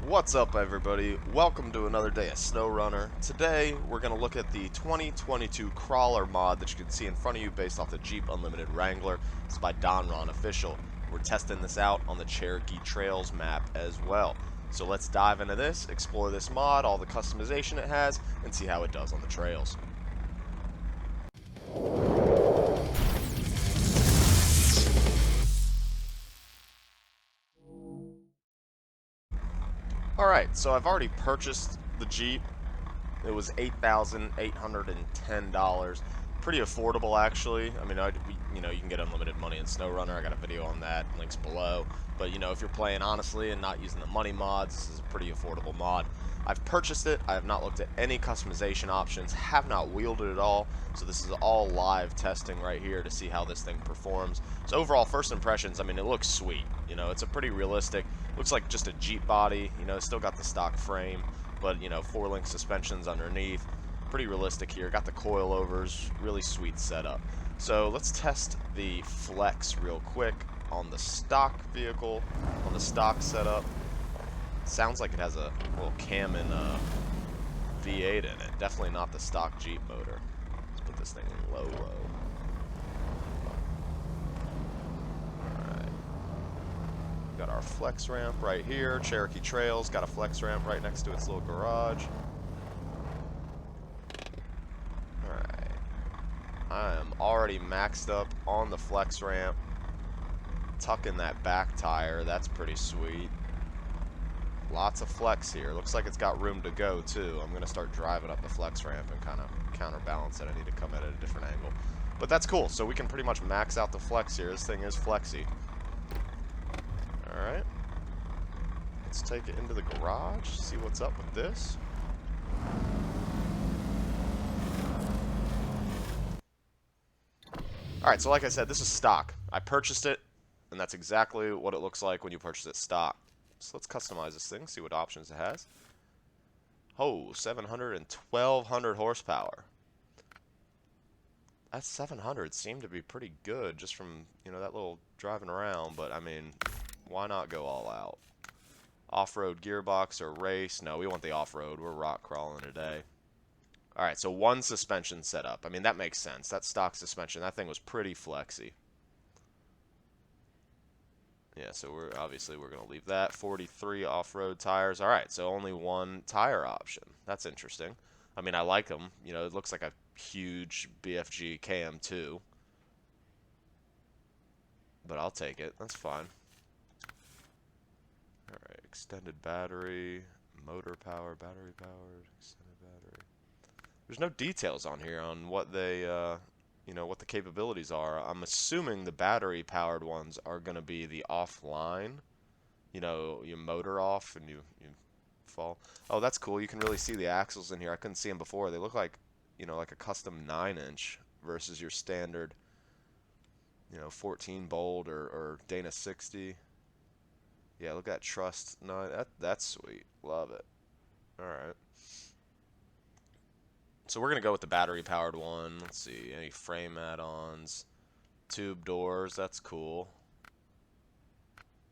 What's up, everybody? Welcome to another day of Snowrunner. Today we're going to look at the 2022 crawler mod that you can see in front of you based off the Jeep Unlimited Wrangler. It's by DonRonOfficials. We're testing this out on the Cherokee Trails map as well. So let's dive into this, explore this mod, all the customization it has, and see how it does on the trails. Alright, so I've already purchased the Jeep. It was $8,810. Pretty affordable, actually. I mean, you can get unlimited money in Snowrunner. I got a video on that, links below. But, if you're playing honestly and not using the money mods, this is a pretty affordable mod. I've purchased it. I have not looked at any customization options, have not wielded it at all. So this is all live testing right here to see how this thing performs. So overall, first impressions, I mean, it looks sweet. It's a pretty realistic, looks like just a Jeep body. It's still got the stock frame, but, 4-link suspensions underneath. Pretty realistic here. Got the coilovers, really sweet setup. So let's test the flex real quick on the stock vehicle, on the stock setup. Sounds like it has a little Canon V8 in it. Definitely not the stock Jeep motor. Let's put this thing in low. Alright. Got our flex ramp right here. Cherokee Trails got a flex ramp right next to its little garage. Alright. I am already maxed up on the flex ramp. Tucking that back tire. That's pretty sweet. Lots of flex here. Looks like it's got room to go, too. I'm going to start driving up the flex ramp and kind of counterbalance it. I need to come at it at a different angle. But that's cool. So we can pretty much max out the flex here. This thing is flexy. Alright. Let's take it into the garage. See what's up with this. Alright, so like I said, this is stock. I purchased it, and that's exactly what it looks like when you purchase it stock. So let's customize this thing, see what options it has. Oh, 700 and 1200 horsepower. That 700 seemed to be pretty good just from, that little driving around, but I mean, why not go all out? Off-road gearbox or race? No, we want the off-road. We're rock crawling today. Alright, so one suspension setup. I mean, that makes sense. That stock suspension, that thing was pretty flexy. Yeah, so we're going to leave that. 43 off-road tires. All right, so only one tire option. That's interesting. I mean, I like them. It looks like a huge BFG KM2. But I'll take it. That's fine. All right, extended battery, motor power, battery powered, extended battery. There's no details on here on what they what the capabilities are. I'm assuming the battery-powered ones are going to be the offline. Your motor off and you fall. Oh, that's cool. You can really see the axles in here. I couldn't see them before. They look like, like a custom 9-inch versus your standard, 14 bolt or Dana 60. Yeah, look at that truss. No, that's sweet. Love it. All right. So we're going to go with the battery-powered one. Let's see, any frame add-ons. Tube doors, that's cool.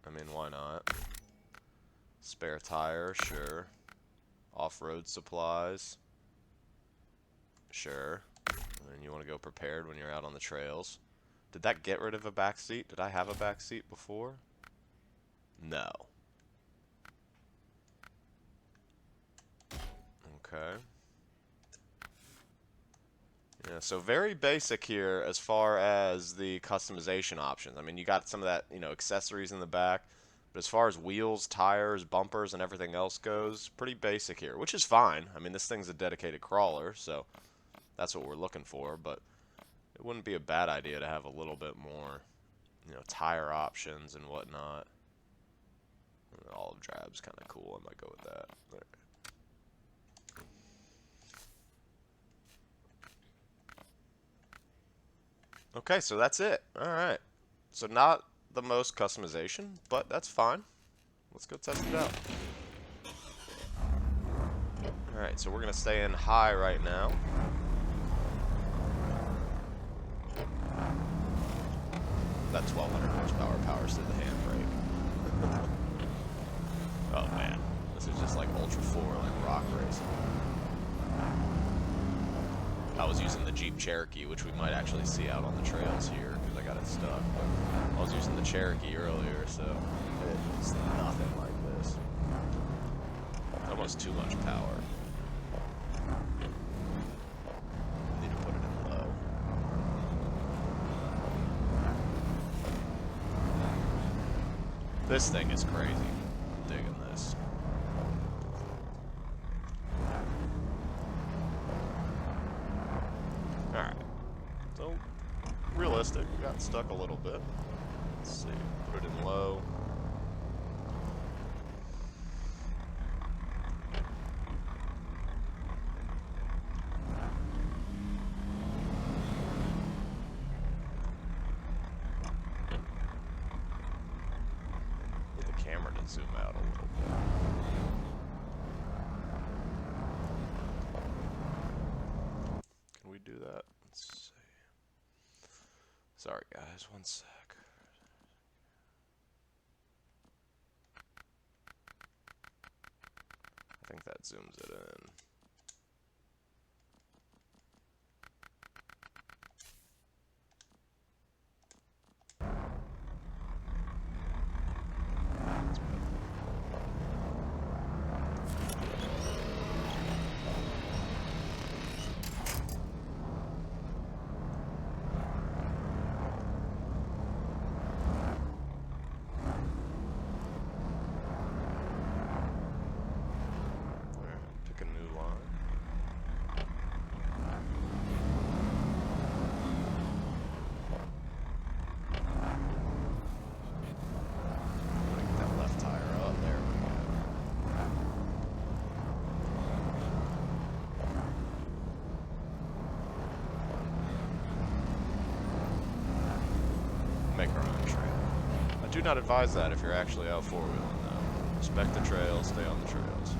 I mean, why not? Spare tire, sure. Off-road supplies. Sure. And you want to go prepared when you're out on the trails. Did that get rid of a back seat? Did I have a back seat before? No. Okay. Yeah, so very basic here as far as the customization options. I mean, you got some of that, accessories in the back, but as far as wheels, tires, bumpers, and everything else goes, pretty basic here, which is fine. I mean, this thing's a dedicated crawler, so that's what we're looking for, but it wouldn't be a bad idea to have a little bit more, tire options and whatnot. Olive drab's kind of cool. I might go with that. There. Okay, so that's it. Alright. So not the most customization, but that's fine. Let's go test it out. Alright, so we're going to stay in high right now. That 1200 horsepower powers through the handbrake. Oh man, this This is just like Ultra 4, like rock racing. I was using the Jeep Cherokee, which we might actually see out on the trails here, because I got it stuck. But I was using the Cherokee earlier, so it's nothing like this. It's almost too much power. Need to put it in low. This thing is crazy. I'm digging this. Alright. So, realistic. We got stuck a little bit. Let's see. Put it in low. Camera to zoom out a little bit. Can we do that? Let's see. Sorry guys, one sec. I think that zooms it in. Make our own trail. I do not advise that if you're actually out four-wheeling though. Respect the trail, stay on the trails.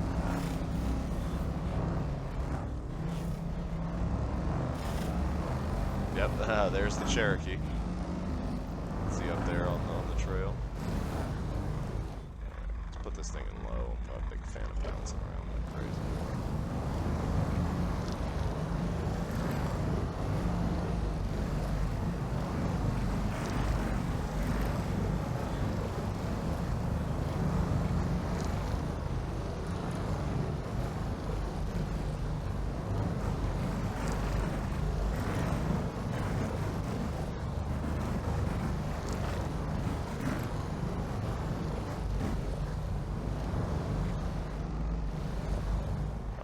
Yep, there's the Cherokee. See up there on the trail. Let's put this thing in low. I'm not a big fan of bouncing around like crazy.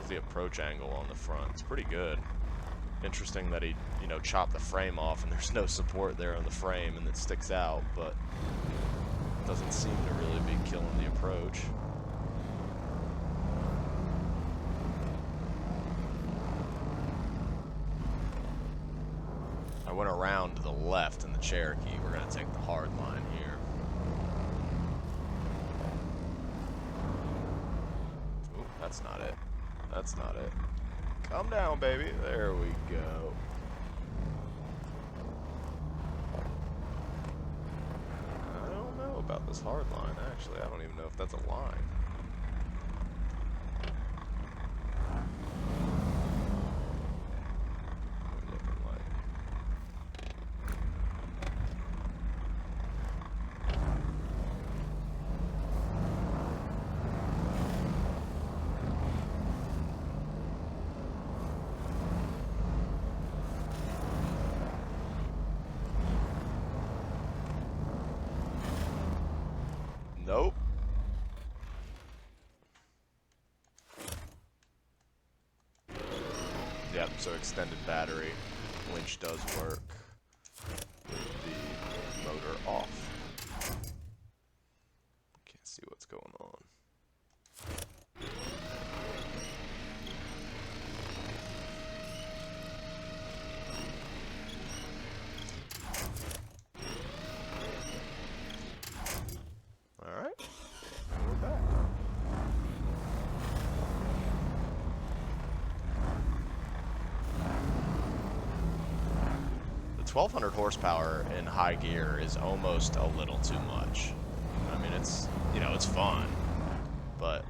The approach angle on the front. It's pretty good. Interesting that he, you know, chopped the frame off and there's no support there on the frame and it sticks out, but it doesn't seem to really be killing the approach. I went around to the left in the Cherokee. We're going to take the hard line here. Ooh, that's not it. That's not it. Calm down, baby. There we go. I don't know about this hard line, actually. I don't even know if that's a line. What are we looking like? Nope. Yep, so extended battery. Winch does work. The motor off. Can't see what's going on. Alright, we're back. The 1200 horsepower in high gear is almost a little too much. I mean, it's, you know, it's fun, but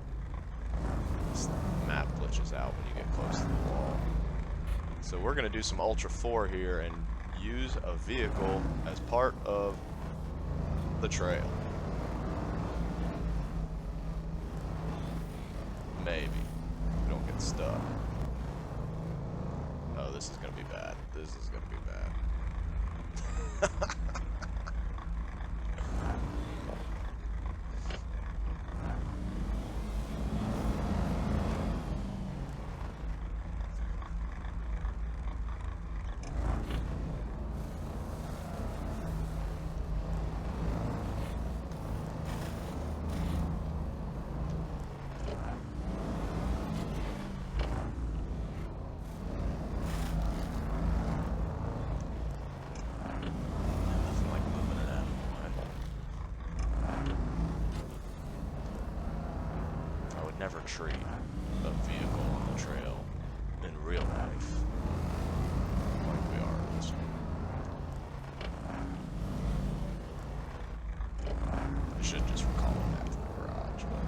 out when you get close to the wall. So we're going to do some Ultra 4 here and use a vehicle as part of the trail. Maybe. We don't get stuck. Oh, this is going to be bad. This is going to be bad. Never treat a vehicle on the trail in real life like we are in this one. I should just recall it back to the garage, but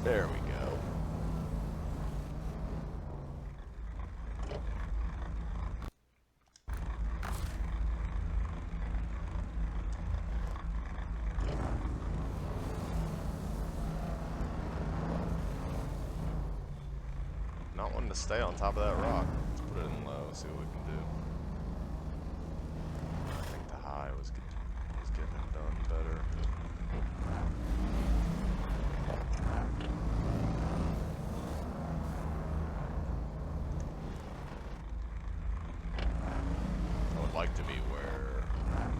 there we go. Not wanting to stay on top of that rock. Let's put it in low, see what we can do. I think the high was getting it done better. I would like to be where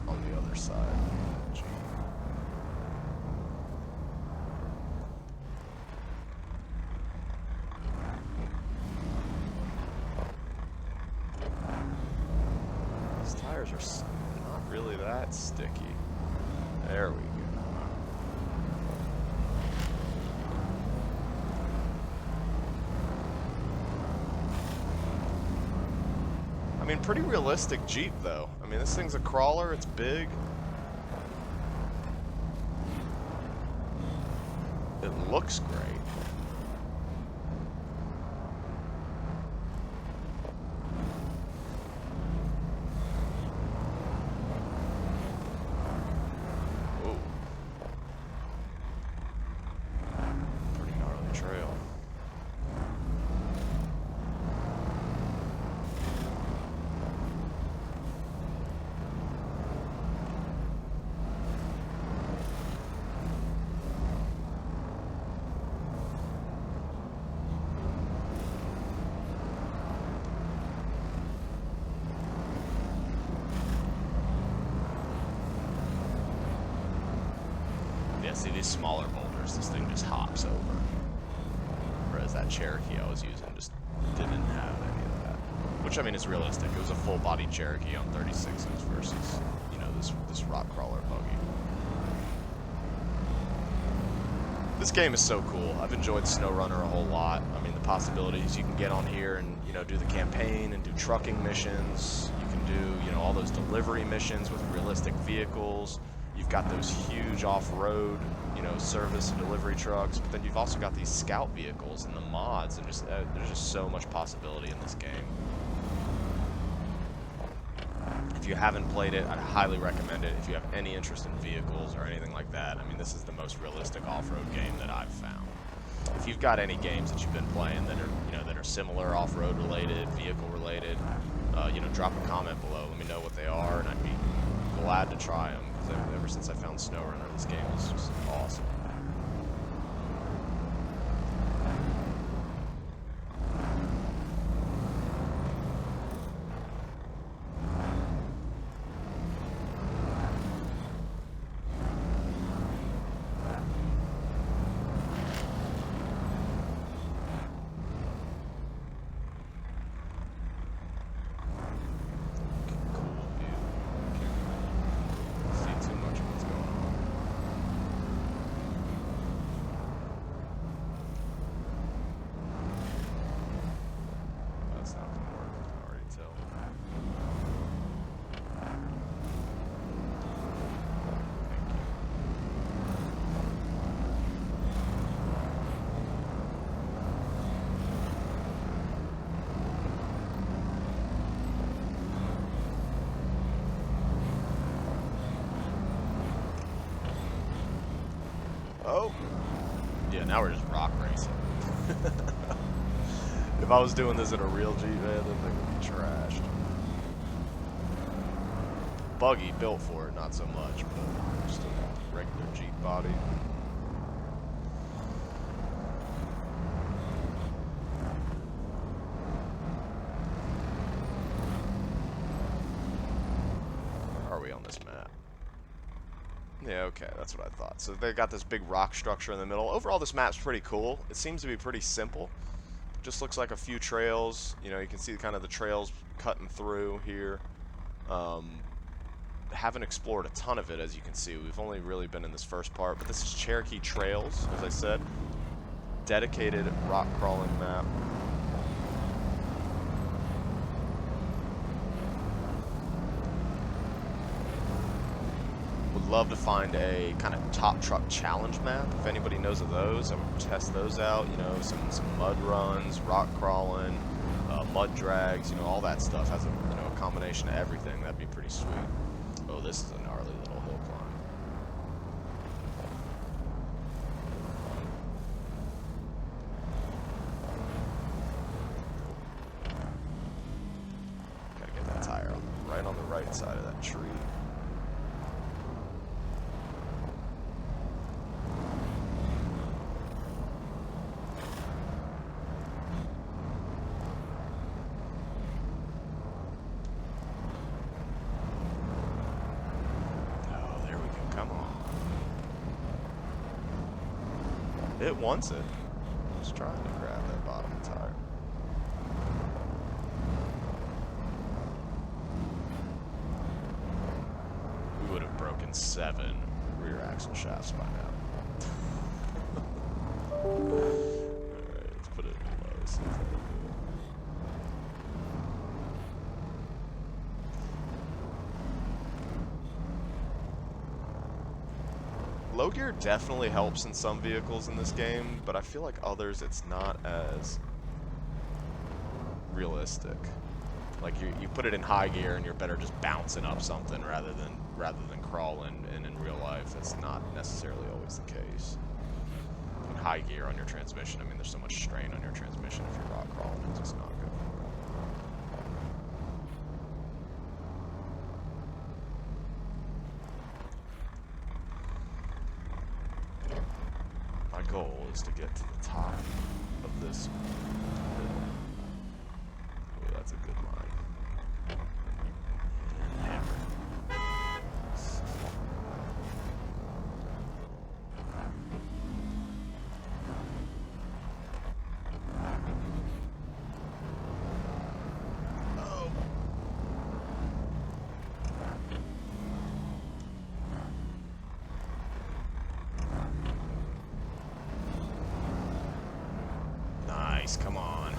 on the other side. Tires are not really that sticky. There we go. I mean, pretty realistic Jeep though. I mean, this thing's a crawler, it's big. It looks great. See these smaller boulders, this thing just hops over. Whereas that Cherokee I was using just didn't have any of that. Which, I mean, is realistic. It was a full-body Cherokee on 36s versus, you know, this rock crawler buggy. This game is so cool. I've enjoyed Snowrunner a whole lot. I mean, the possibilities you can get on here and, you know, do the campaign and do trucking missions. You can do, you know, all those delivery missions with realistic vehicles. You've got those huge off-road, you know, service and delivery trucks, but then you've also got these scout vehicles and the mods, and just there's just so much possibility in this game. If you haven't played it, I'd highly recommend it. If you have any interest in vehicles or anything like that, I mean, this is the most realistic off-road game that I've found. If you've got any games that you've been playing that are, you know, that are similar, off-road related, vehicle related, you know, drop a comment below. Let me know what they are, and I'd be glad to try them. Because ever since I found Snowrunner, this game is just awesome. Oh! Yeah, now we're just rock racing. If I was doing this in a real Jeep, man, that thing would be trashed. Buggy built for it, not so much, but just a regular Jeep body. Where are we on this map? Yeah, okay, that's what I thought. So they got this big rock structure in the middle. Overall, this map's pretty cool. It seems to be pretty simple. Just looks like a few trails. You know, you can see kind of the trails cutting through here. Haven't explored a ton of it, as you can see. We've only really been in this first part, but this is Cherokee Trails, as I said. Dedicated rock crawling map. Would love to find a kind of top truck challenge map. If anybody knows of those, I would test those out. You know, some mud runs, rock crawling, mud drags. You know, all that stuff has a a combination of everything. That'd be pretty sweet. Oh, this is a gnarly little hill climb. Gotta get that tire right on the right side of that tree. It wants it. Just trying to grab that bottom tire. We would have broken 7 rear axle shafts by now. Alright, let's put it in low. See if that'll do it. Low gear definitely helps in some vehicles in this game, but I feel like others it's not as realistic. Like you put it in high gear and you're better just bouncing up something rather than crawling, and in real life that's not necessarily always the case. In high gear on your transmission, I mean there's so much strain on your transmission if you're rock crawling, it's just not good goal is to get to the top of this hill. Oh, that's a good line. Hammer. Oh. Come on.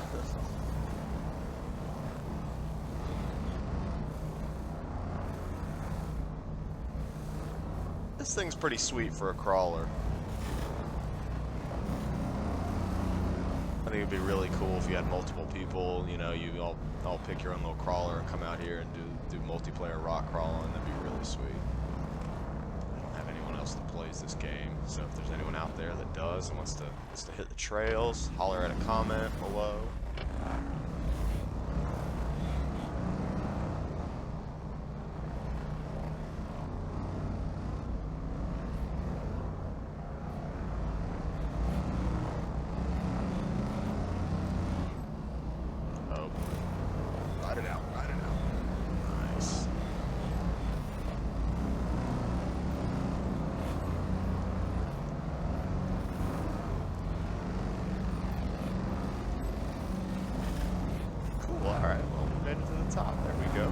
This thing's pretty sweet for a crawler. I think it'd be really cool if you had multiple people, you know, you all pick your own little crawler and come out here and do multiplayer rock crawling. That'd be really sweet. I don't have anyone else that plays this game, so if there's anyone out there that does and wants to hit the trails, holler at a comment below. Oh, ride it out, ride it out. Nice. Alright, well, we made it to the top. There we go.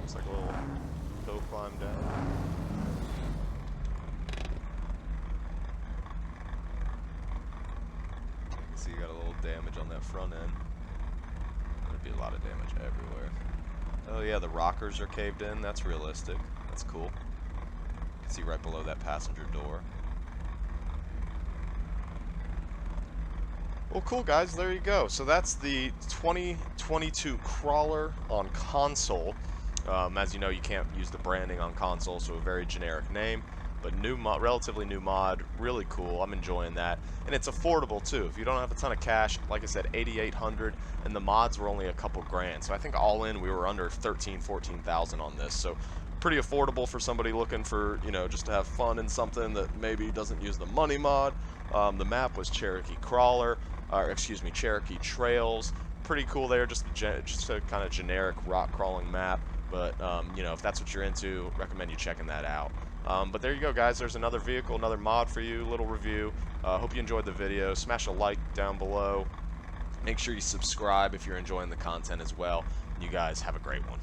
Looks like a little hill climb down. You can see you got a little damage on that front end. There'd be a lot of damage everywhere. Oh yeah, the rockers are caved in. That's realistic. That's cool. You can see right below that passenger door. Well, cool, guys. There you go. So that's the 2022 Crawler on console. As you know, you can't use the branding on console, so a very generic name. but relatively new mod, really cool. I'm enjoying that, and it's affordable too. If you don't have a ton of cash, like I said, 8,800, and the mods were only a couple grand. So I think all in we were under 14,000 on this. So pretty affordable for somebody looking for, you know, just to have fun in something that maybe doesn't use the money mod. The map was Cherokee Cherokee Trails. Pretty cool there, just a kind of generic rock crawling map. But you know, if that's what you're into, recommend you checking that out. But there you go, guys. There's another vehicle, another mod for you. Little review. Hope you enjoyed the video. Smash a like down below. Make sure you subscribe if you're enjoying the content as well. You guys have a great one.